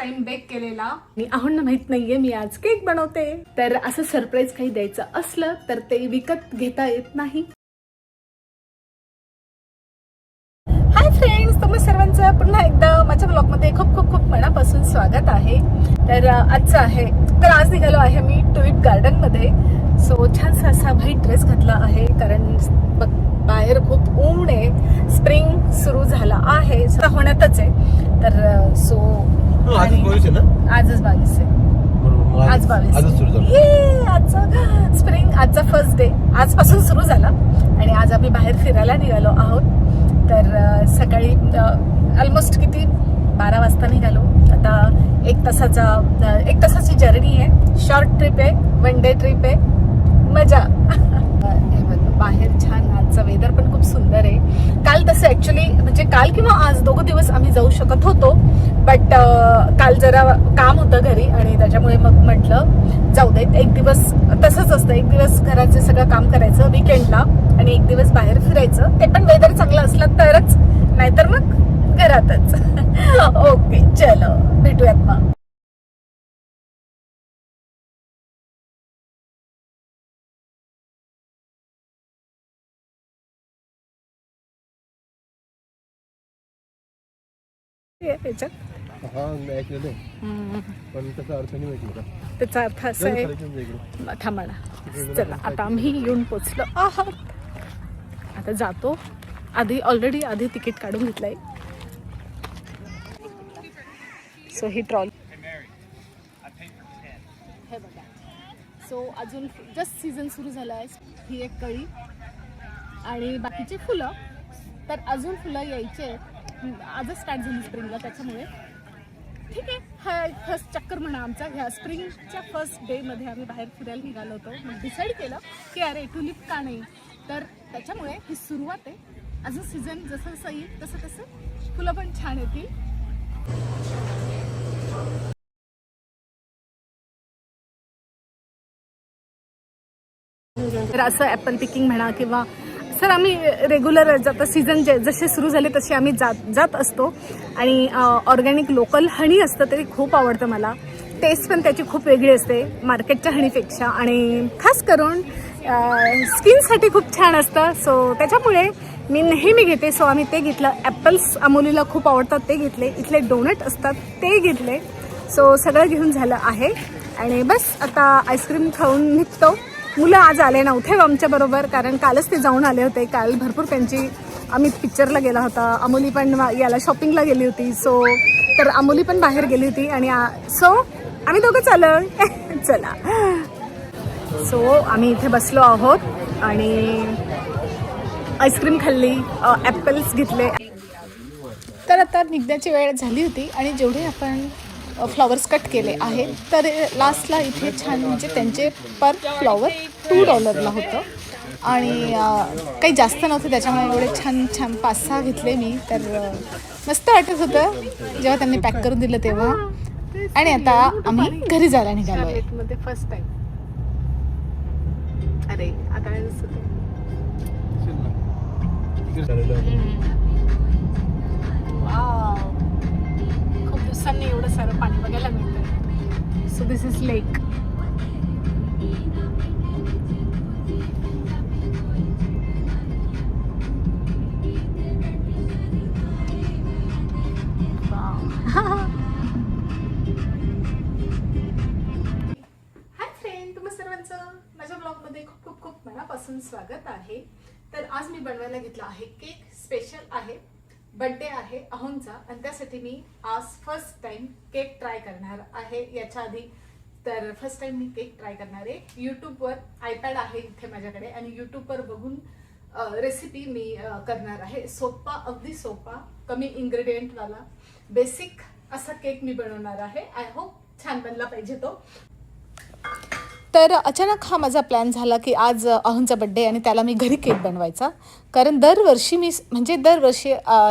Time bake केलेला आणि आहोंना माहित नाहीये मी आज केक बनवते, तर असं सरप्राईज काही द्यायचं असलं तर ते विकत घेता येत नाही. हाय फ्रेंड्स, तुम्ही सर्वांचं पुन्हा एकदा माझ्या ब्लॉगमध्ये खूप खूप खूप मनापासून स्वागत आहे. तर आजचं आहे, तर आज निघालो आहे मी टुलिप गार्डनमध्ये. सो छानसा असा व्हाईट ड्रेस घातला आहे कारण बाहेर खूप ऊन आहे. स्प्रिंग सुरू झाला आहे, होण्यातच आहे. तर सो आजच 22 आहे. आज 22 आजचा स्प्रिंग, आजचा फर्स्ट डे आजपासून सुरू झाला आणि आज आम्ही बाहेर फिरायला निघालो आहोत. तर सकाळी ऑलमोस्ट किती 12 वाजता निघालो. आता एक तासाची जर्नी आहे. शॉर्ट ट्रिप आहे, 1 डे ट्रिप आहे. मजा. बाहेर छान, आजचा वेदर पण खूप सुंदर आहे. काल तसं ऍक्च्युली म्हणजे काल किंवा आज दोघं दिवस आम्ही जाऊ शकत होतो, बट काल जरा काम होतं घरी आणि त्याच्यामुळे मग म्हटलं जाऊ देत. एक दिवस तसंच असतं, एक दिवस घराचे सगळं काम करायचं वीकेंडला आणि एक दिवस बाहेर फिरायचं. ते पण वेदर चांगलं असलं तरच, नाहीतर मग घरातच. ओके, चलो भेटूयात मग. त्याचा अर्थ असा आहे, थांबा ना. चला आता आम्ही येऊन पोचलो आहोत. आता जातो. आधी तिकीट काढून घेतलंय. सो ही ट्रॉली हे बघा. सो अजून जस्ट सीझन सुरू झाला आहे. ही एक कळी आणि बाकीची फुलं, तर अजून फुलं यायचे. आजच स्टार्ट झाली स्प्रिंगला, त्याच्यामुळे ठीक आहे. हा फर्स्ट चक्कर म्हणा आमचा. ह्या स्प्रिंगच्या फर्स्ट डेमध्ये आम्ही बाहेर फिरायला निघालो होतो. मग डिसाईड केलं की अरे टुलिप का नाही, तर त्याच्यामुळे ही सुरुवात आहे. अजून सीझन जसं जसं येईल तसं तसं फुलं पण छान येतील. तर असं ॲपल पिकिंग म्हणा किंवा सर आम्ही रेग्युलर जाता सीझन जसे सुरू झाले तसे आम्ही जात असतो. आणि ऑर्गॅनिक लोकल हनी असतं ते खूप आवडतं मला. टेस्ट पण त्याची खूप वेगळी असते मार्केटच्या हनीपेक्षा आणि खास करून स्किनसाठी खूप छान असतं. सो त्याच्यामुळे मी नेहमी घेते. सो आम्ही ते घेतलं. ॲपल्स अमोलीला खूप आवडतात ते घेतले. इथले डोनट असतात ते घेतले. सो सगळं घेऊन झालं आहे आणि बस आता आईस्क्रीम खाऊन निघतो. मुलं आज आले नव्हते आमच्याबरोबर कारण कालच ते जाऊन आले होते. काल भरपूर त्यांची आम्ही पिक्चरला गेला होता. अमोली पण याला शॉपिंगला गेली होती. सो तर अमोली पण बाहेर गेली होती आणि सो आम्ही दोघं चाललो. चला. सो आम्ही इथे बसलो आहोत आणि आईस्क्रीम खाल्ली, ॲपल्स घेतले. तर आता निघण्याची वेळ झाली होती आणि जेवढे आपण फ्लॉवर्स कट केले आहेत तर लास्टला इथे छान म्हणजे त्यांचे पर फ्लॉवर $2 होतं आणि काही जास्त नव्हतं, त्याच्यामुळे एवढे छान छान 5-6 घेतले मी. तर मस्त वाटत होतं जेव्हा त्यांनी पॅक करून दिलं तेव्हा. आणि आता आम्ही घरी जायला निघालो आहे. First time. अरे आता खूप दिवसांनी एवढं सारं पाणी बघायला मिळतं. So this is lake. Hi friend, तुम्हा सर्वांचं माझ्या ब्लॉगमध्ये खूप खूप खूप मनापासून स्वागत आहे. तर आज मी बनवायला घेतला आहे केक. स्पेशल आहे, बर्थडे आहे अहोंचा आणि त्यासाठी मी आज फर्स्ट टाइम केक ट्राय करणार आहे. याच्या आधी तर फर्स्ट टाइम मी केक ट्राय करणार आहे. यूट्यूबवर आयपॅड आहे इथे माझ्याकडे आणि यूट्यूबवर बघून रेसिपी मी करणार आहे. सोपा, अगदी सोपा, कमी इन्ग्रेडियंटवाला बेसिक असा केक मी बनवणार आहे. आय होप छान बनला पाहिजे तो. तर अचानक हा माझा प्लॅन झाला की आज अहोंचा बड्डे आणि त्याला मी घरी केक बनवायचा. कारण दरवर्षी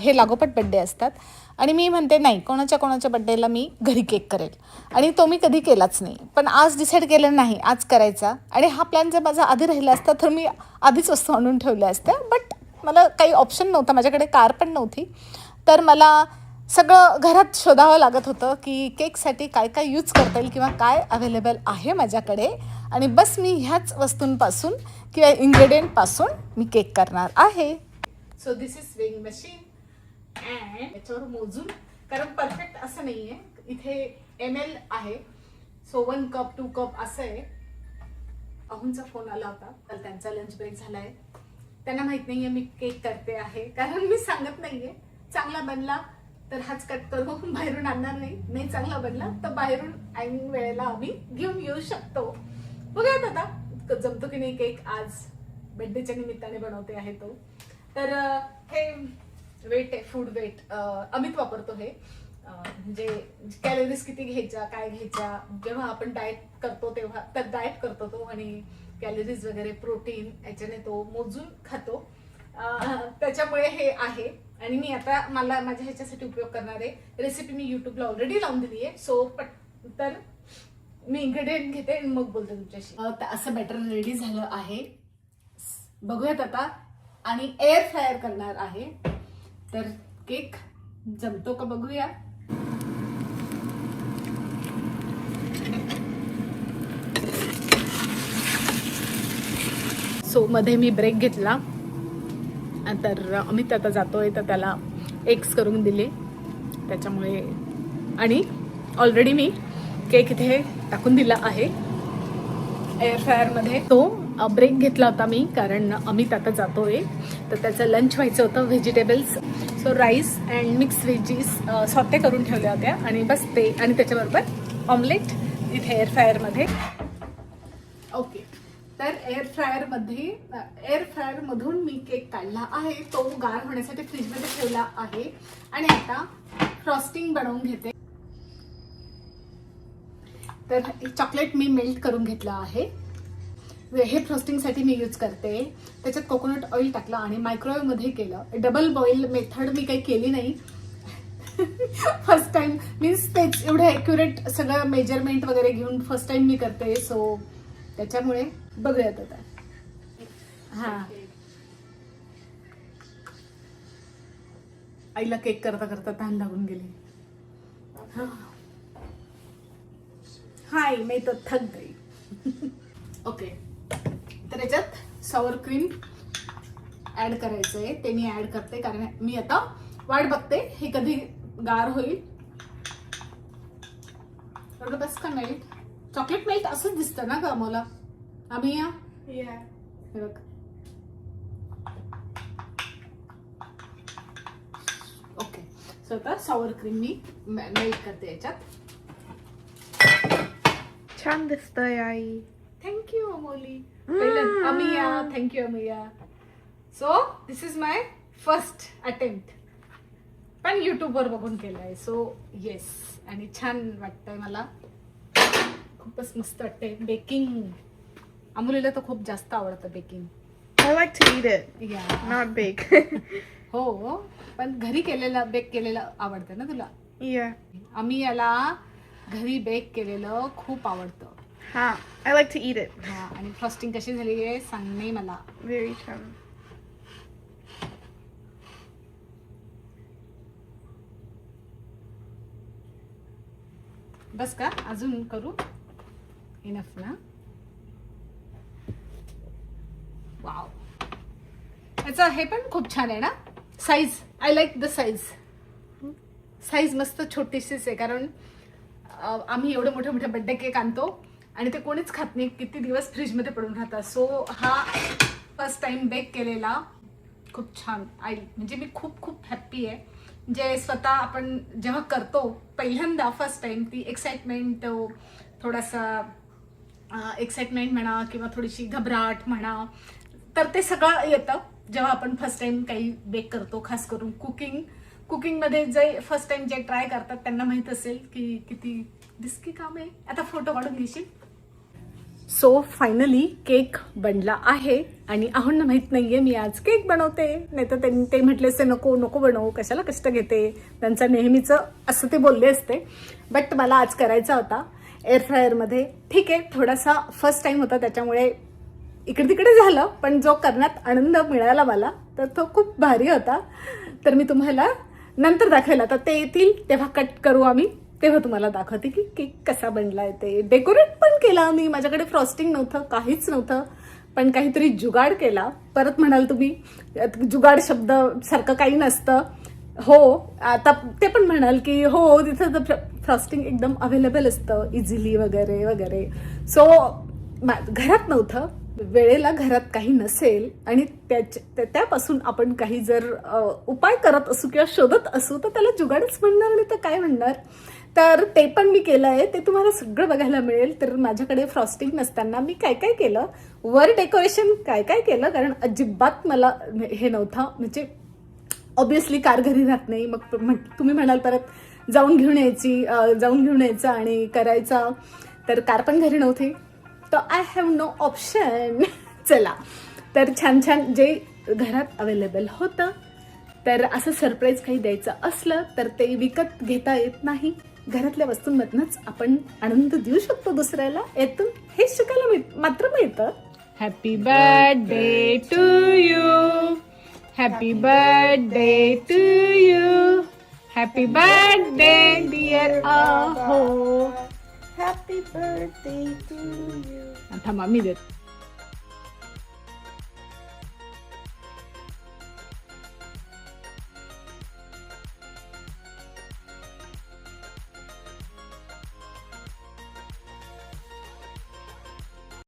हे लागोपाठ बड्डे असतात आणि मी म्हणते नाही, कोणाच्या बड्डेला मी घरी केक करेल आणि तो मी कधी केलाच नाही. पण आज डिसाईड केलं नाही आज करायचा. आणि हा प्लॅन जर माझा आधी राहिला असता तर मी आधीच वस्तू आणून ठेवल्या असत्या. बट मला काही ऑप्शन नव्हता, माझ्याकडे कार पण नव्हती. तर मला सगळं घरात शोधावं लागत होतं की केकसाठी काय काय यूज करता येईल किंवा काय अवेलेबल आहे माझ्याकडे. आणि बस मी ह्याच वस्तूंपासून किंवा इन्ग्रेडियंटपासून मी केक करणार आहे. So this is weighing machine and याच्यावर मोजून, कारण परफेक्ट असं नाही आहे, इथे ml आहे. सो 1 कप 2 कप असं आहे. अहुंचा फोन आला होता, तर त्यांचा लंच ब्रेक झालाय. त्यांना माहित नाहीये मी केक करते आहे, कारण मी सांगत नाहीये. चांगला बनला तर हाच कट करून बाहेरून आणणार नाही चांगला बनला तर बाहेरून ऐन वेळेला आम्ही घेऊन येऊ शकतो. बघूयात आता जमतो की नाही केक. आज बर्थडेच्या निमित्ताने बनवते आहे तो. तर हे वेट आहे, फूड वेट अमित वापरतो हे. म्हणजे कॅलरीज किती घ्यायच्या, काय घ्यायच्या, जेव्हा आपण डाएट करतो तेव्हा, तर डाएट करतो तो आणि कॅलरीज वगैरे प्रोटीन याच्याने तो मोजून खातो. त्याच्यामुळे हे आहे. आणि मी आता मला माझ्या ह्याच्यासाठी उपयोग करणार आहे. रेसिपी मी युट्यूबला ऑलरेडी लावून दिली आहे. सो तर मी इन्ग्रेडियंट घेते आणि मग बोलते तुमच्याशी. असं बॅटर रेडी झालं आहे. बघूयात आता. आणि एअर फ्रायर करणार आहे. तर केक जमतो का बघूया. सो मध्ये मी ब्रेक घेतला. तर अमित आता जातोय, तर त्याला एग्स करून दिले त्याच्यामुळे. आणि ऑलरेडी मी केक इथे टाकून दिला आहे एअर फ्रायरमध्ये. तो ब्रेक घेतला होता मी, कारण अमित आता जातोय तर त्याचं लंच व्हायचं होतं. Vegetables, so rice and mix veggies saute करून ठेवल्या होत्या आणि बस ते, आणि त्याच्याबरोबर ऑमलेट इथे एअर फ्रायरमध्ये. ओके, तर एअर फ्रायरमधून मी केक काढला आहे. तो गार होण्यासाठी फ्रीजमध्ये ठेवला आहे. आणि आता फ्रॉस्टिंग बनवून घेते. तर चॉकलेट मी मेल्ट करून घेतला आहे. हे फ्रॉस्टिंगसाठी मी यूज करते. त्याच्यात कोकोनट ऑइल टाकलं आणि मायक्रोवेव्हमध्ये केलं. डबल बॉईल मेथड मी काही केली नाही. फर्स्ट टाइम मीन्स तेच एवढं ॲक्युरेट सगळं मेजरमेंट वगैरे घेऊन फर्स्ट टाइम मी करते. सो त्याच्यामुळे बघूयात आता. हा, आईला केक करता करता तहान लागून गेली. हाय, मैं तो थक गई. ओके, तर याच्यात सॉवर क्रीम ऍड करायचंय. ते मी ऍड करते, कारण मी आता वाट बघते हे कधी गार होईल. एवढं बस का मेल्ट, चॉकलेट मेल्ट असंच दिसतं ना ग मला. आम्ही या बघ. ओके, सो आता सॉवर क्रीम मी मेल्ट करते याच्यात. छान दिसतंय आई. थँक्यू अमोली. पहिलं Amiya, thank you Amiya. So this is my first attempt, पण युट्यूबवर बघून केलंय. सो येस, आणि छान वाटतंय मला, खूपच मस्त वाटतंय. बेकिंग अमोलीला तर खूप जास्त आवडतं baking. I like to eat it, या not bake. हो, पण घरी केलेलं बेक केलेलं आवडतं ना तुला. Yeah. आम्ही याला घरी बेक केलेलं खूप आवडतं. Ha. I like to eat it. हा, आणि फ्रॉस्टिंग कशी झाली आहे सांगणे मला. Very छान. बस का, अजून करू? इनफ ना. वाव, याचं हे पण खूप छान आहे ना size. I like the size. Size मस्त छोटीशीच आहे, कारण आम्ही एवढे मोठे मोठे बर्थडे केक आणतो आणि ते कोणीच खात नाही, किती दिवस फ्रीजमध्ये पडून राहतात. सो हा फर्स्ट टाइम बेक केलेला खूप छान. म्हणजे मी खूप खूप हॅप्पी आहे. जे स्वतः आपण जेव्हा करतो पहिल्यांदा फर्स्ट टाइम, ती एक्साइटमेंट, थोडासा एक्साइटमेंट म्हणा किंवा थोडीशी घबराट म्हणा, तर ते सगळं येतं जेव्हा आपण फर्स्ट टाइम काही बेक करतो. खास करून कुकिंगमध्ये जे फर्स्ट टाइम जे ट्राय करतात त्यांना माहीत असेल की किती रिस्की काम आहे. आता फोटो काढून घेशील. सो फायनली केक बनला आहे आणि आहोंना माहित नाहीये मी आज केक बनवते. नाही तर ते म्हटले असते नको नको बनवू, कशाला कष्ट घेते. त्यांचं नेहमीचं असं ते बोलले असते. बट मला आज करायचा होता एअर फ्रायरमध्ये. ठीक आहे, थोडासा फर्स्ट टाइम होता त्याच्यामुळे इकडे तिकडे झालं, पण जो करण्यात आनंद मिळाला मला तर तो खूप भारी होता. तर मी तुम्हाला नंतर दाखवायला आता ते येतील तेव्हा कट करू आम्ही, तेव्हा तुम्हाला दाखवते की केक कसा बनलाय ते. डेकोरेट पण केला आम्ही, माझ्याकडे फ्रॉस्टिंग नव्हतं, काहीच नव्हतं, पण काहीतरी जुगाड केला. परत म्हणाल तुम्ही जुगाड शब्द सारखं काही नसतं. हो, आता ते पण म्हणाल की हो तिथं तर फ्रॉस्टिंग एकदम अवेलेबल असतं इझिली वगैरे वगैरे. सो घरात नव्हतं, वेळेला घरात काही नसेल आणि त्यापासून आपण काही जर उपाय करत असू किंवा शोधत असू तर त्याला जुगाडच म्हणणार, नाही तर काय म्हणणार. तर ते पण मी केलं आहे, ते तुम्हाला सगळं बघायला मिळेल. तर माझ्याकडे फ्रॉस्टिंग नसताना मी काय काय केलं, वर डेकोरेशन काय काय केलं, कारण अजिबात मला हे नव्हतं. म्हणजे ऑब्विसली कार घरी राहत नाही, मग तुम्ही म्हणाल परत जाऊन घेऊन यायचं आणि करायचं, तर कार पण घरी नव्हती, तर आय हॅव नो ऑप्शन. चला, तर छान छान जे घरात अवेलेबल होतं, तर असं सरप्राईज काही द्यायचं असलं तर ते विकत घेता येत नाही, घरातल्या वस्तूंमधनंच आपण आनंद देऊ शकतो दुसऱ्याला, यातून हे शिकायला मात्र मिळतं. Happy birthday to you, happy birthday to you, happy birthday dear अहो. Happy birthday to you. थांबा मी देते.